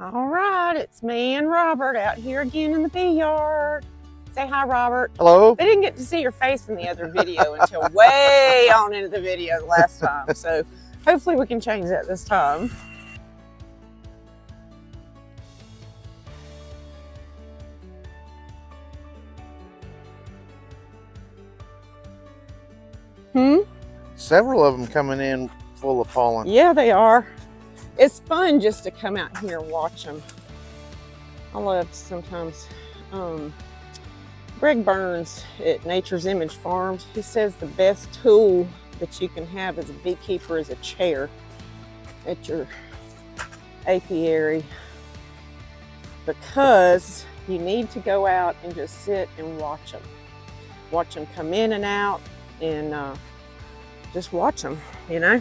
All right, it's me and Robert out here again in the bee yard. Say hi, Robert. Hello. They didn't get to see your face in the other video until way on into the video the last time. So hopefully we can change that this time. Several of them coming in full of pollen. Yeah, they are. It's fun just to come out here and watch them. I love sometimes. Greg Burns at Nature's Image Farms, he says the best tool that you can have as a beekeeper is a chair at your apiary, because you need to go out and just sit and watch them. Watch them come in and out, and just watch them, you know?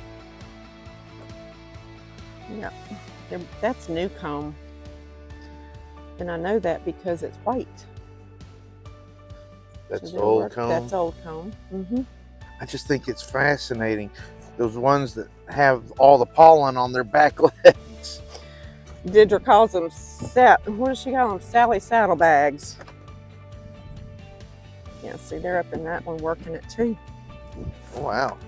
Yeah, that's new comb. And I know that because it's white. That's old comb? That's old comb. I just think it's fascinating. Those ones that have all the pollen on their back legs. Deirdre calls them, what does she call them? Sally saddlebags. Yeah, see, they're up in that one working it too. Wow.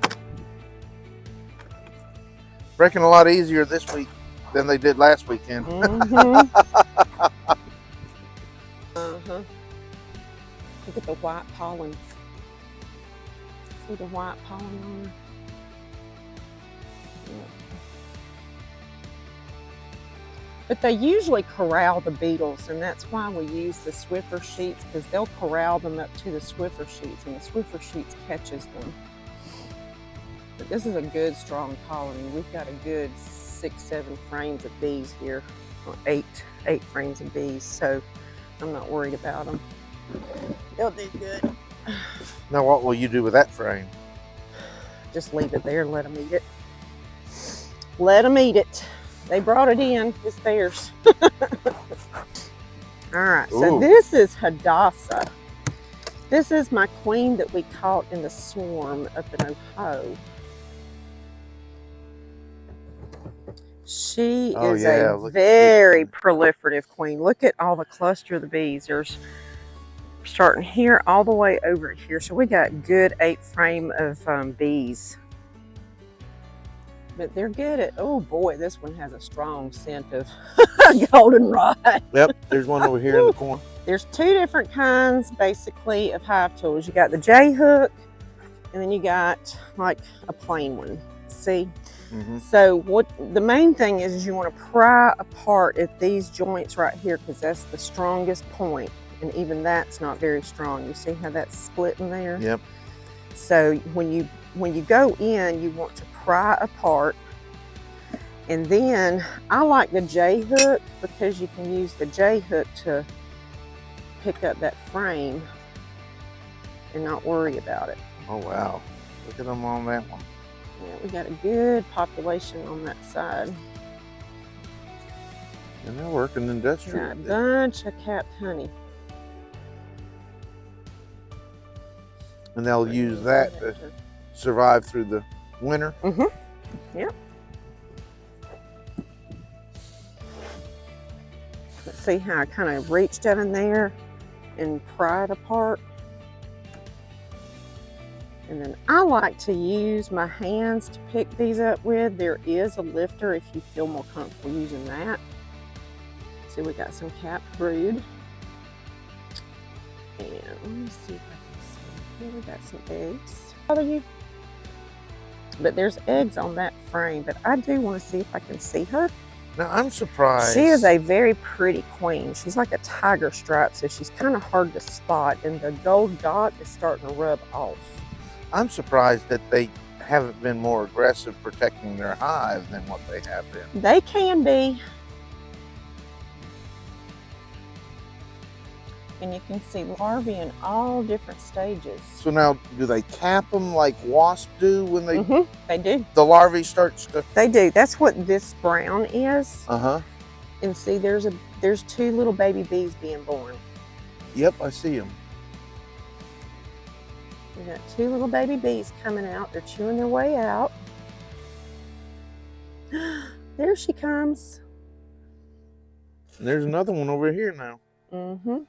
Breaking a lot easier this week than they did last weekend. Look at the white pollen. See the white pollen on her? Yeah. But they usually corral the beetles, and that's why we use the Swiffer sheets, because they'll corral them up to the Swiffer sheets, and the Swiffer sheets catches them. But this is a good, strong colony. We've got a good 6-7 frames of bees here, or eight frames of bees, so I'm not worried about them. They'll do good. Now what will you do with that frame? Just leave it there and let them eat it. Let them eat it. They brought it in. It's theirs. All right, so this is Hadassah. This is my queen that we caught in the swarm up in Ohio. She is a very proliferative queen. Look at all the cluster of the bees. There's starting here all the way over here. So we got good 8 frame of bees. But they're good at, oh boy, this one has a strong scent of goldenrod. Yep, there's one over here in the corner. There's 2 different kinds, basically, of hive tools. You got the J hook, and then you got like a plain one. See? So what the main thing is you want to pry apart at these joints right here, because that's the strongest point, and even that's not very strong. You see how that's splitting there? Yep. So when you go in, you want to pry apart, and then I like the J hook because you can use the J hook to pick up that frame and not worry about it. Oh wow, look at them on that one. Yeah, we got a good population on that side. And they're working industrial. Got a bunch of capped honey. And they'll use that to survive through the winter. Yep. Let's see how I kind of reached down in there and pry it apart. And then I like to use my hands to pick these up with. There is a lifter if you feel more comfortable using that. See, we got some capped brood. And let me see if I can see. Here we got some eggs. Bother you? But there's eggs on that frame, but I do want to see if I can see her. Now I'm surprised. She is a very pretty queen. She's like a tiger stripe, so she's kind of hard to spot, and the gold dot is starting to rub off. I'm surprised that they haven't been more aggressive protecting their hive than what they have been. They can be. And you can see larvae in all different stages. So now, do they cap them like wasps do when they? They do. The larvae starts to. They do. That's what this brown is. And see, there's 2 little baby bees being born. Yep, I see them. We got 2 little baby bees coming out. They're chewing their way out. There she comes. And there's another one over here now. Mm-hmm.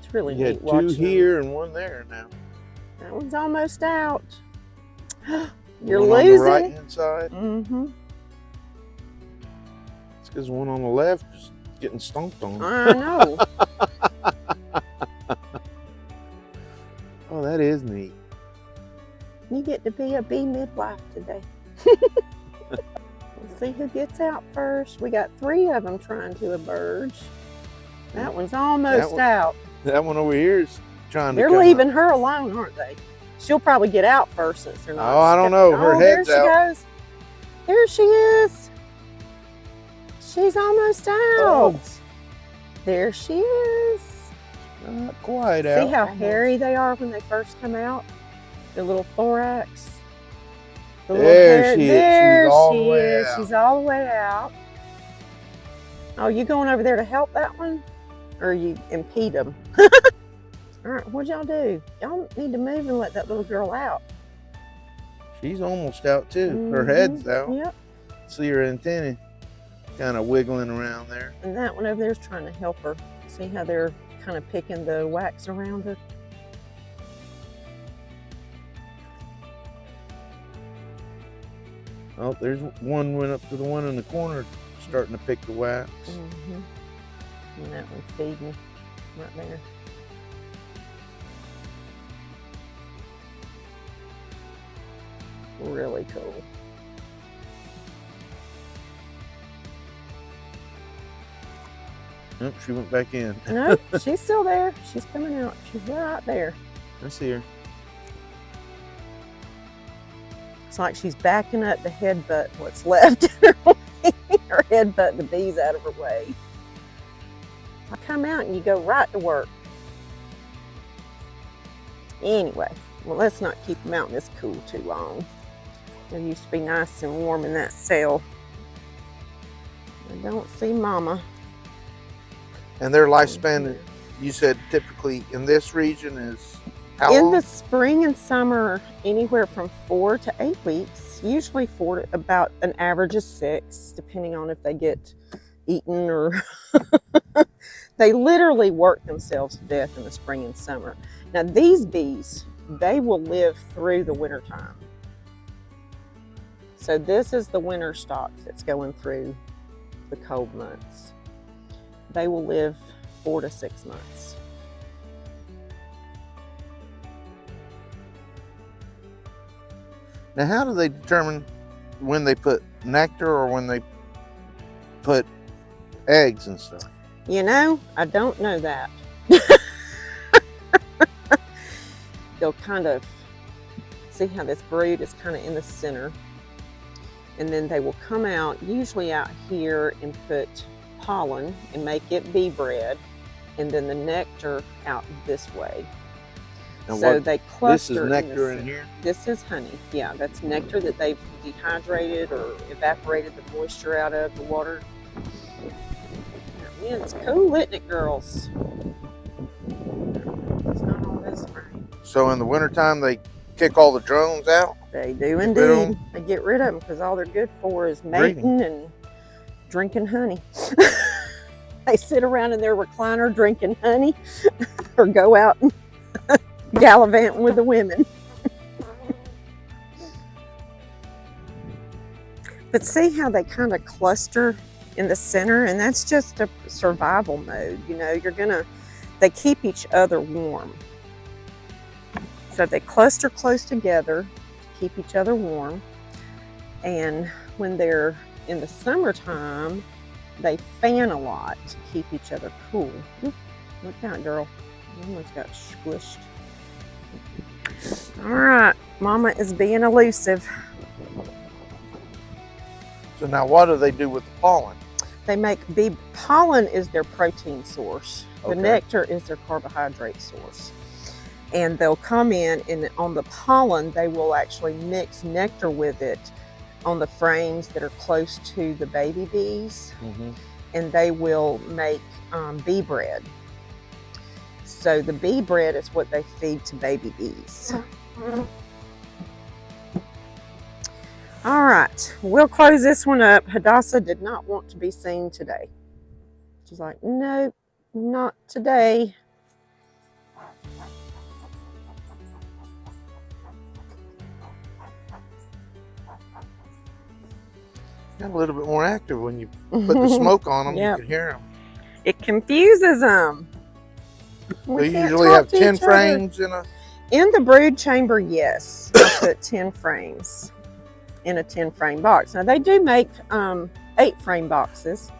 It's really You neat had watching two here and one there now. That one's almost out. You're one losing. on the right hand side. Mm-hmm. It's because the one on the left is getting stomped on. I know. Oh, that is neat. You get to be a bee midwife today. We'll see who gets out first. We got 3 of them trying to emerge. That one's almost out. That one over here is trying to They're come leaving up. her alone, aren't they? She'll probably get out first since they're not. Oh, I don't know. Her head's there she out. goes. There she is. She's almost out. Oh. There she is. Not quite See out. how almost. hairy they are when they first come out? Their little thorax. The There she is. There She's all the she way is. out. She's all the way out. Oh, you going over there to help that one? Or you impede them? All right, what'd y'all do? Y'all need to move and let that little girl out. She's almost out too. Her head's out. Yep. See her antennae kind of wiggling around there. And that one over there is trying to help her. See how they're kind of picking the wax around her? Oh, there's one went up to the one in the corner starting to pick the wax. And that one's feeding right there. Really cool. Nope, she went back in. No, she's still there. She's coming out. She's right there. I see her. It's like she's backing up to headbutt what's left in her way, or headbutt the bees out of her way. I come out and you go right to work. Anyway, well, let's not keep them out in this cool too long. They used to be nice and warm in that cell. I don't see Mama. And their lifespan, you said typically in this region is how long? In the spring and summer, anywhere from 4 to 8 weeks. Usually about an average of 6, depending on if they get eaten or they literally work themselves to death in the spring and summer. Now these bees, they will live through the winter time. So this is the winter stock that's going through the cold months. They will live 4 to 6 months. Now, how do they determine when they put nectar or when they put eggs and stuff? You know, I don't know that. They'll kind of see how this brood is kind of in the center. And then they will come out, usually out here, and put pollen and make it bee bread. And then the nectar out this way. And So what, they cluster. this is nectar in center. here? This is honey. Yeah, that's nectar that they've dehydrated or evaporated the moisture out of the water. Yeah, it's cool, isn't it, girls? It's not all this rain. So in the wintertime, they kick all the drones out? They do Get rid of indeed. They get rid of them because all they're good for is mating and drinking honey. They sit around in their recliner drinking honey or go out and gallivanting with the women. But see how they kind of cluster in the center, and that's just a survival mode. You know, they keep each other warm. So they cluster close together to keep each other warm. And when they're in the summertime, they fan a lot to keep each other cool. Oop, look out, girl. You almost got squished. All right, Mama is being elusive. So now what do they do with the pollen? They make bee pollen is their protein source. The Okay. nectar is their carbohydrate source. And they'll come in and on the pollen, they will actually mix nectar with it on the frames that are close to the baby bees. And they will make bee bread. So the bee bread is what they feed to baby bees. All right, we'll close this one up. Hadassah did not want to be seen today. She's like, nope, not today. Got a little bit more active when you put the smoke on them. Yep. You can hear them. It confuses them. They usually have 10 frames in the brood chamber. Yes, I put 10 frames in a 10 frame box. Now they do make 8 frame boxes.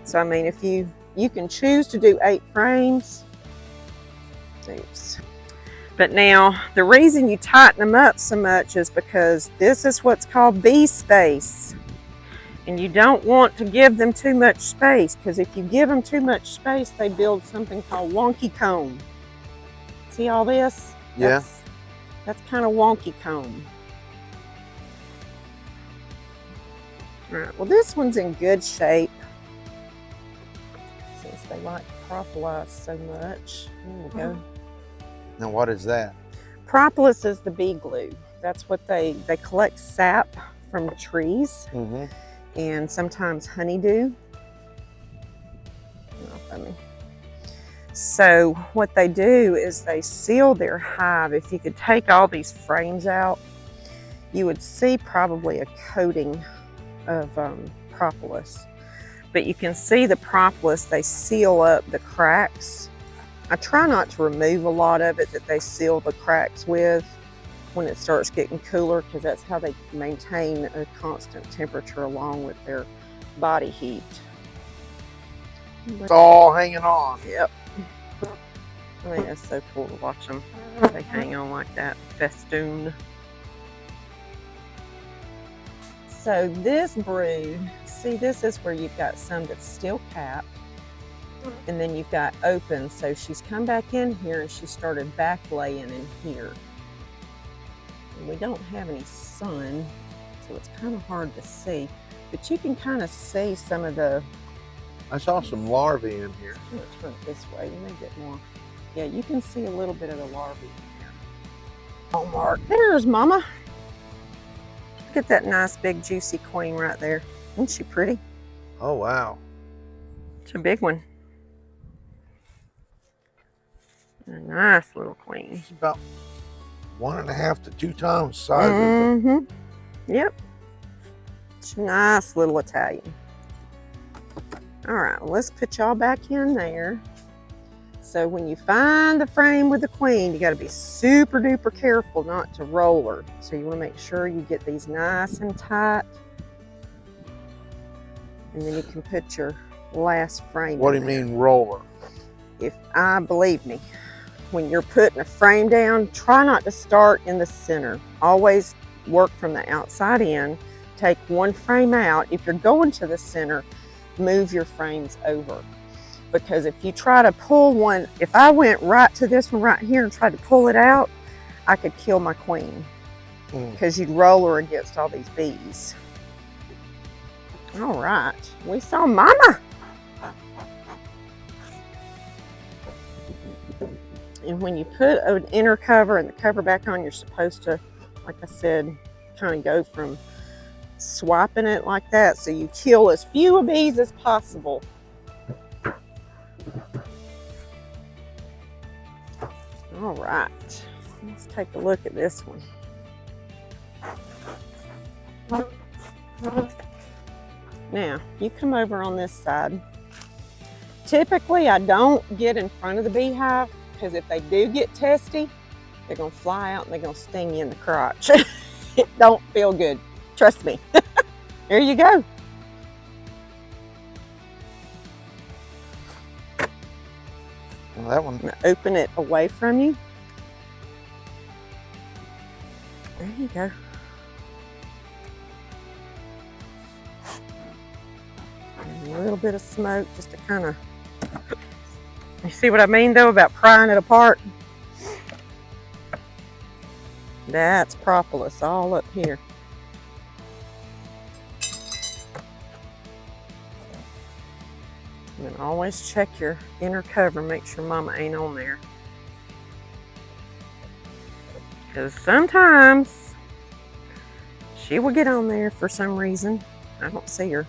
So I mean, if you can choose to do 8 frames. Oops. But now the reason you tighten them up so much is because this is what's called bee space. And you don't want to give them too much space, because if you give them too much space, they build something called wonky comb. See all this? Yeah. That's kind of wonky comb. All right, well, this one's in good shape since they like propolis so much. There we go. Now, what is that? Propolis is the bee glue. That's what they collect sap from trees. Mm-hmm. And sometimes honeydew. Not funny. So what they do is they seal their hive. If you could take all these frames out, you would see probably a coating of propolis. But you can see the propolis, they seal up the cracks. I try not to remove a lot of it that they seal the cracks with when it starts getting cooler, because that's how they maintain a constant temperature along with their body heat. It's all hanging on. Yep. I think that's so cool to watch them. They hang on like that, festoon. So this brood, see, this is where you've got some that's still capped, and then you've got open. So she's come back in here and she started back laying in here. We don't have any sun, so it's kind of hard to see, but you can kind of see some of the... I saw some larvae in here. Let's turn it this way, you may get more. Yeah, you can see a little bit of the larvae in here. Oh, Mark, there's Mama. Look at that nice big juicy queen right there. Isn't she pretty? Oh, wow. It's a big one. A nice little queen. It's about 1.5 to 2 times size. Mm-hmm. Yep. It's a nice little Italian. All right, well, let's put y'all back in there. So when you find the frame with the queen, you got to be super duper careful not to roll her. So you want to make sure you get these nice and tight. And then you can put your last frame What do in you there. mean roller? Believe me, when you're putting a frame down, try not to start in the center. Always work from the outside in. Take one frame out. If you're going to the center, move your frames over. Because if you try to pull one, if I went right to this one right here and tried to pull it out, I could kill my queen. Because you'd roll her against all these bees. All right, we saw Mama. And when you put an inner cover and the cover back on, you're supposed to, like I said, kind of go from swiping it like that so you kill as few bees as possible. All right, let's take a look at this one. Now, you come over on this side. Typically, I don't get in front of the beehive, because if they do get testy, they're going to fly out and they're going to sting you in the crotch. It don't feel good. Trust me. There you go. Well, that one. Now open it away from you. There you go. And a little bit of smoke just to kind of... You see what I mean, though, about prying it apart? That's propolis all up here. And then always check your inner cover, make sure Mama ain't on there. Because sometimes She will get on there for some reason. I don't see her.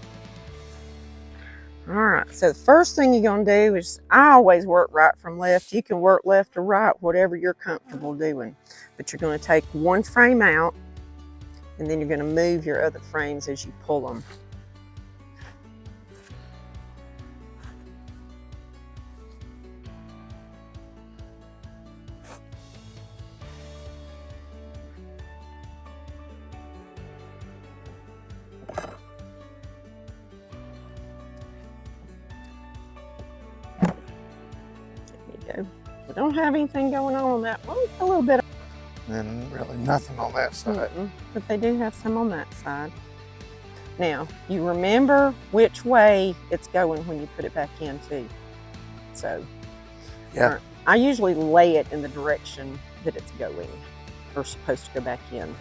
All right, so the first thing you're gonna do is, I always work right from left. You can work left or right, whatever you're comfortable doing. But you're gonna take one frame out, and then you're gonna move your other frames as you pull them. We don't have anything going on that one. A little bit. And really nothing on that side. But they do have some on that side. Now, you remember which way it's going when you put it back in too. So, yeah. I usually lay it in the direction that it's going or supposed to go back in.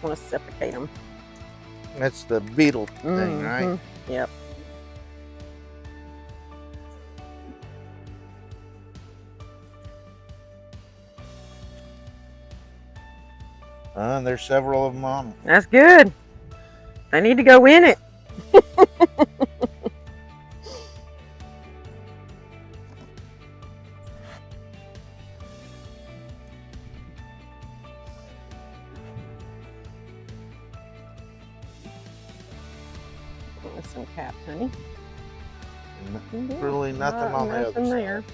I want to suffocate them. That's the beetle thing, right? Yep. There's several of them on them. That's good. They need to go in it. Some cap, honey. Really nothing on the other side. There.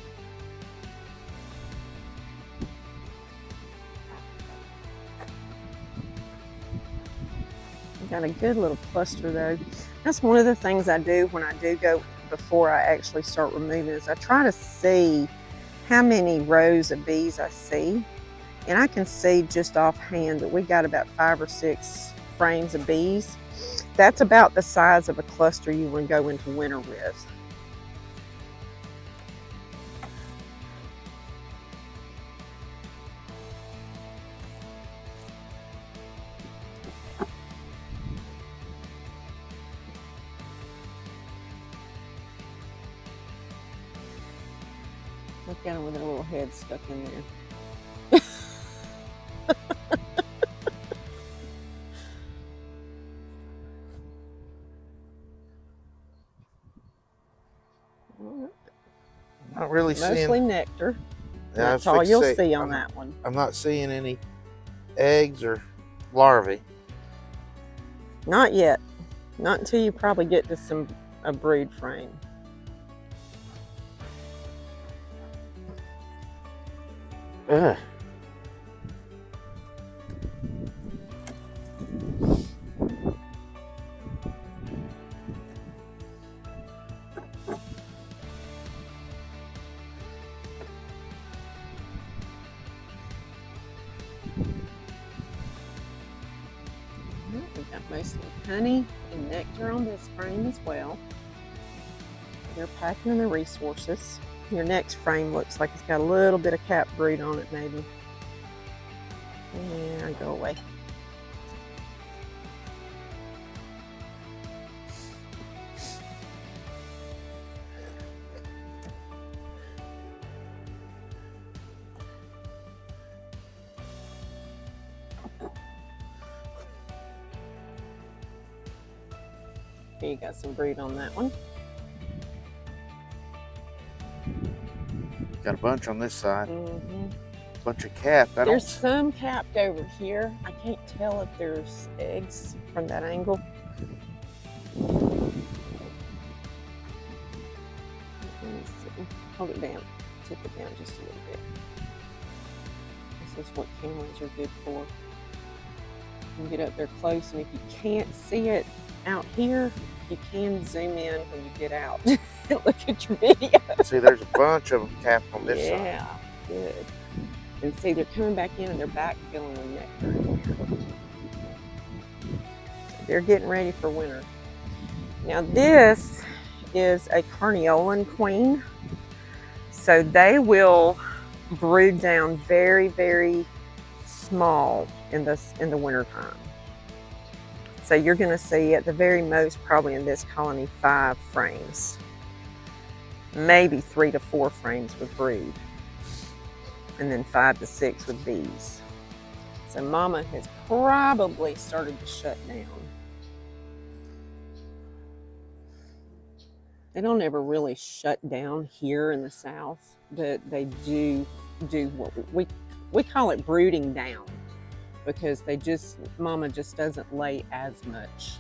Got a good little cluster though. That's one of the things I do when I do go, before I actually start removing, is I try to see how many rows of bees I see. And I can see just offhand that we got about 5 or 6 frames of bees. That's about the size of a cluster you would go into winter with. Look at them with their little heads stuck in there. Not really Mostly seeing nectar. Yeah, that's all you'll see on that one. I'm not seeing any eggs or larvae. Not yet. Not until you probably get to a brood frame. Ugh. We've got mostly honey and nectar on this frame as well. They're packing in the resources. Your next frame looks like it's got a little bit of cap brood on it, maybe. Yeah, go away. Here, you got some brood on that one. Got a bunch on this side. Bunch of capped. There's some capped over here. I can't tell if there's eggs from that angle. Let me see. Hold it down. Tip it down just a little bit. This is what cameras are good for. You can get up there close, and if you can't see it out here, you can zoom in when you get out and look at your video. See, there's a bunch of them capped on this side. Yeah, good. And see, they're coming back in and they're back filling the nectar. So they're getting ready for winter. Now this is a carniolan queen. So they will brood down very, very small in the winter time. So you're going to see at the very most, probably in this colony, 5 frames, maybe 3 to 4 frames with brood. and then 5 to 6 with bees. So mama has probably started to shut down. They don't ever really shut down here in the South, but they do what we call it brooding down, because mama just doesn't lay as much.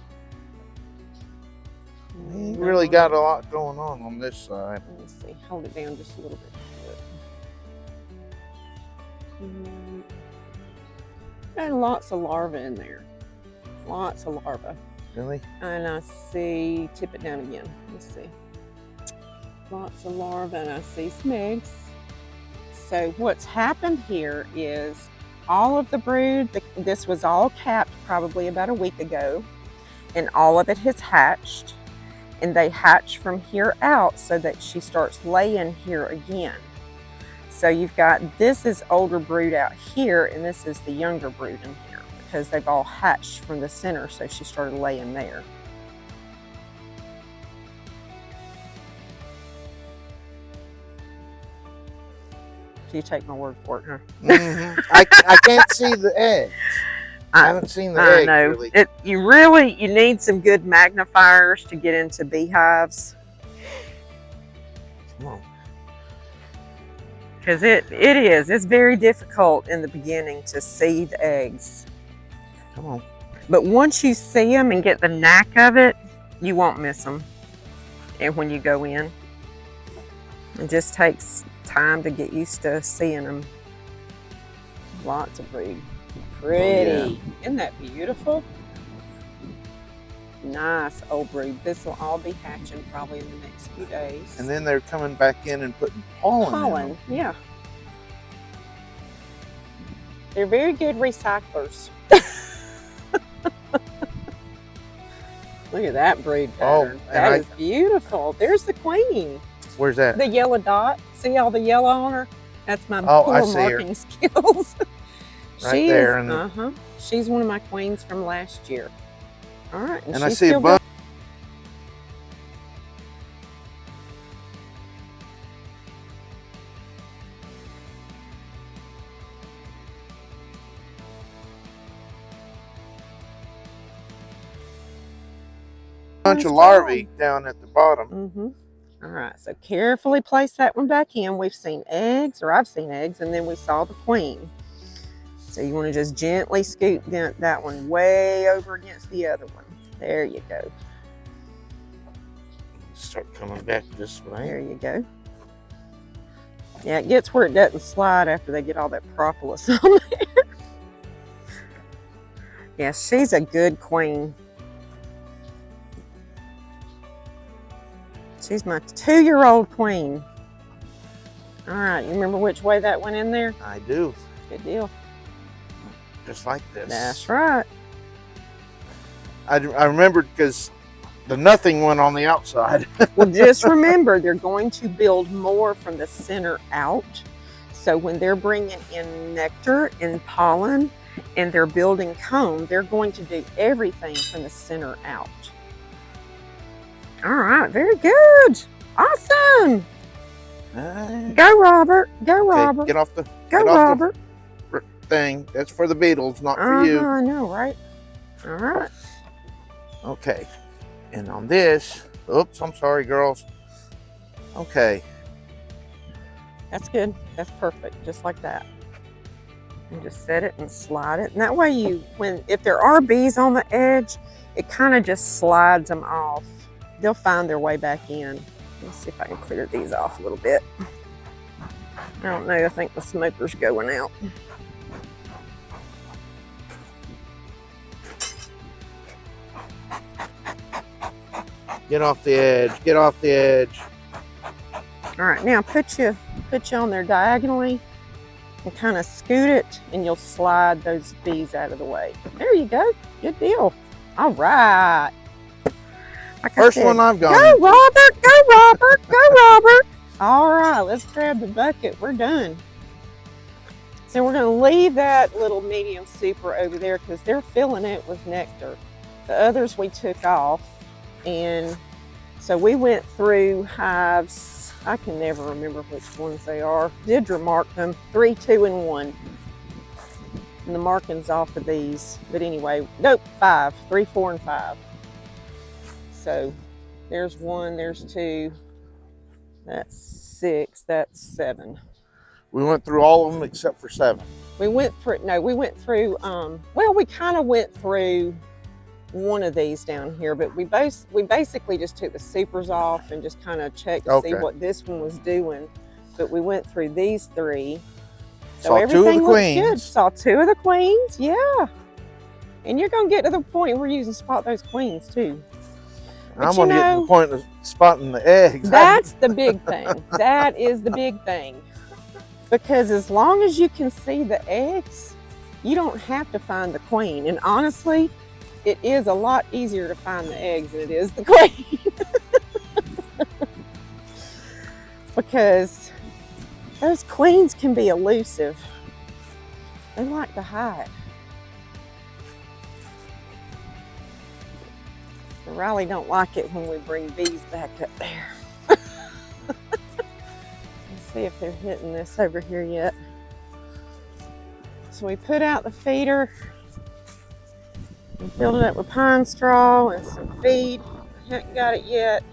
You really got a lot going on this side. Let me see. Hold it down just a little bit. And lots of larvae in there. Lots of larvae. Really? And I see, tip it down again. Let's see. Lots of larvae, and I see some eggs. So what's happened here is all of the brood, this was all capped probably about a week ago, and all of it has hatched. And they hatch from here out so that she starts laying here again. So you've got, this is older brood out here, and this is the younger brood in here, because they've all hatched from the center, so she started laying there. Do you take my word for it, huh? Mm-hmm. I can't see the eggs. I haven't seen the eggs, know. Really. You need some good magnifiers to get into beehives. Come on. Because it's very difficult in the beginning to see the eggs. Come on. But once you see them and get the knack of it, you won't miss them. And when you go in, it just takes time to get used to seeing them. Lots of brood. Pretty. Oh, yeah. Isn't that beautiful? Nice old brood. This will all be hatching probably in the next few days. And then they're coming back in and putting pollen in. Yeah. They're very good recyclers. Look at that brood pattern. That is beautiful. There's the queen. Where's that? The yellow dot. See all the yellow on her? That's my poor marking skills. Right there. She's one of my queens from last year. All right. And I see a bunch. Bunch of larvae down at the bottom. All right, so carefully place that one back in. We've seen eggs, or I've seen eggs, and then we saw the queen. So you want to just gently scoop that one way over against the other one. There you go. Start coming back this way. There you go. Yeah, it gets where it doesn't slide after they get all that propolis on there. Yeah, she's a good queen. She's my 2-year-old queen. All right, you remember which way that went in there? I do. Good deal. Just like this. That's right. I remembered because the nothing went on the outside. Well, just remember, they're going to build more from the center out. So when they're bringing in nectar and pollen and they're building comb, they're going to do everything from the center out. All right, very good. Awesome. Go, Robert. Go, Robert. Get off the Robert. Thing. That's for the beetles, not for you. I know, right? All right. Okay. And on this, oops, I'm sorry, girls. Okay. That's good. That's perfect. Just like that. And just set it and slide it. And that way if there are bees on the edge, it kind of just slides them off. They'll find their way back in. Let's see if I can clear these off a little bit. I don't know. I think the smoker's going out. Get off the edge. Get off the edge. All right, now put you on there diagonally and kind of scoot it, and you'll slide those bees out of the way. There you go. Good deal. All right. Like First one I've gone. Go, Robert. Go, Robert. Go, Robert. All right, let's grab the bucket. We're done. So we're going to leave that little medium super over there because they're filling it with nectar. The others we took off. And so we went through hives I can never remember which ones they are. Deirdre marked them 3, 2, and 1. And the markings off of these. But anyway, nope, 5. 3, 4, and 5. So there's 1, there's 2. That's 6, that's 7. We went through all of them except for 7. We went through, no, we went through, well, we kind of went through one of these down here, but we basically just took the supers off and just kind of checked to see what this one was doing. But we went through these 3. So saw everything 2 of the looks queens. good. Saw 2 of the queens, yeah. And you're gonna get to the point where you can spot those queens too. But I'm gonna get to the point of spotting the eggs. That's the big thing. That is the big thing. Because as long as you can see the eggs, you don't have to find the queen. And honestly, it is a lot easier to find the eggs than it is the queen. Because those queens can be elusive. They like to hide. So Riley don't like it when we bring bees back up there. Let's see if they're hitting this over here yet. So we put out the feeder and filled it up with pine straw and some feed. I haven't got it yet.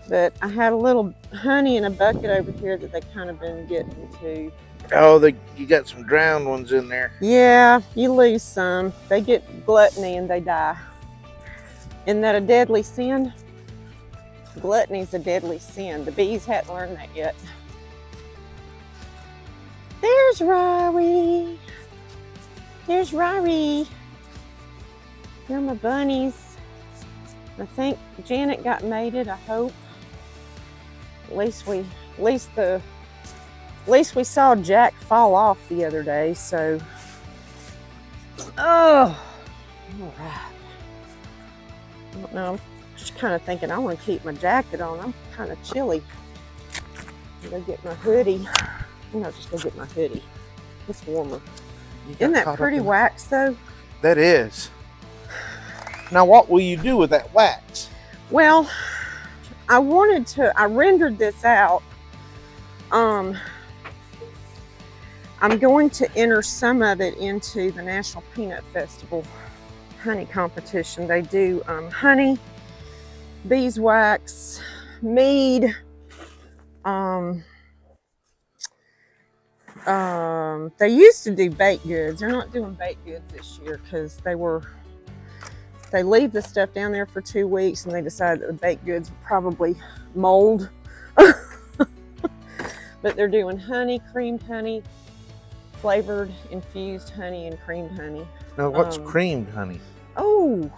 But I had a little honey in a bucket over here that they kind of been getting to. Oh, you got some drowned ones in there. Yeah, you lose some. They get gluttony and they die. Isn't that a deadly sin? Gluttony's a deadly sin. The bees hadn't learned that yet. There's Rory. There's Rory. They're my bunnies. I think Janet got mated, I hope. At least we saw Jack fall off the other day, so. Oh, all right. I don't know, I'm just kind of thinking I want to keep my jacket on. I'm kind of chilly. I'm gonna get my hoodie. Just go get my hoodie. It's warmer. Isn't that pretty wax though? That is. Now what will you do with that wax? Well, I rendered this out. I'm going to enter some of it into the National Peanut Festival honey competition. They do honey, beeswax, mead, they used to do baked goods. They're not doing baked goods this year because they leave the stuff down there for 2 weeks and they decided that the baked goods would probably mold. But they're doing honey, creamed honey, flavored, infused honey, and creamed honey. Now, what's creamed honey? Oh,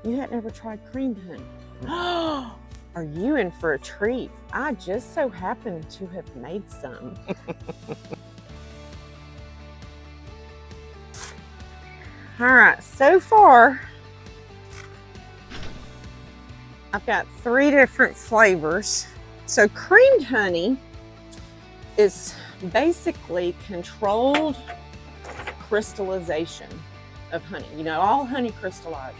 you had never tried creamed honey. Are you in for a treat? I just so happen to have made some. All right, so far, I've got 3 different flavors. So creamed honey is basically controlled crystallization of honey. You know, all honey crystallizes.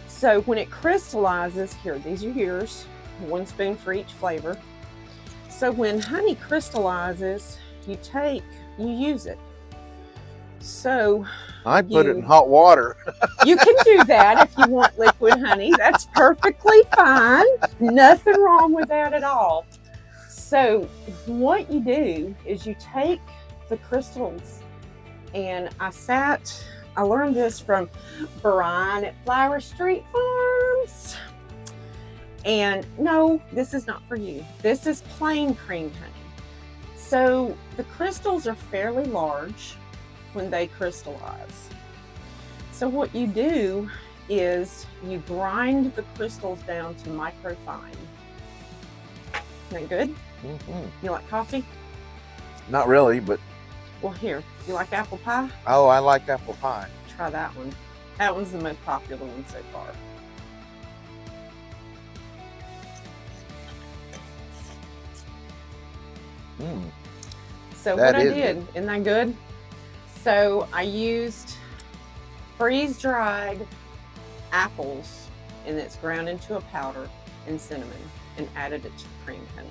So when it crystallizes, here, these are yours, 1 spoon for each flavor. So when honey crystallizes, you use it. So I put it in hot water. You can do that if you want liquid honey. That's perfectly fine. Nothing wrong with that at all. So what you do is you take the crystals, and I learned this from Brian at Flower Street Farms. And no, this is not for you. This is plain creamed honey. So the crystals are fairly large when they crystallize. So what you do is you grind the crystals down to microfine. Isn't that good? Mm-hmm. You like coffee? Not really, but. Well, here, you like apple pie? Oh, I like apple pie. Try that one. That one's the most popular one so far. Mm. So what I did, isn't that good? So I used freeze-dried apples, and it's ground into a powder, and cinnamon. and added it to creamed honey.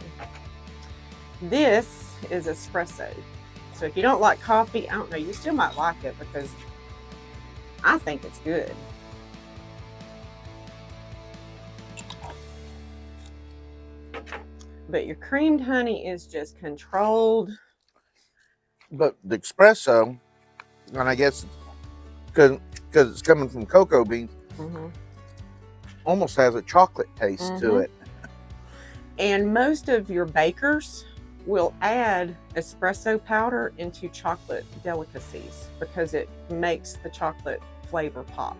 This is espresso. So if you don't like coffee, I don't know, you still might like it because I think it's good. But your creamed honey is just controlled. But the espresso, and I guess because it's coming from cocoa beans, almost has a chocolate taste to it. And most of your bakers will add espresso powder into chocolate delicacies because it makes the chocolate flavor pop.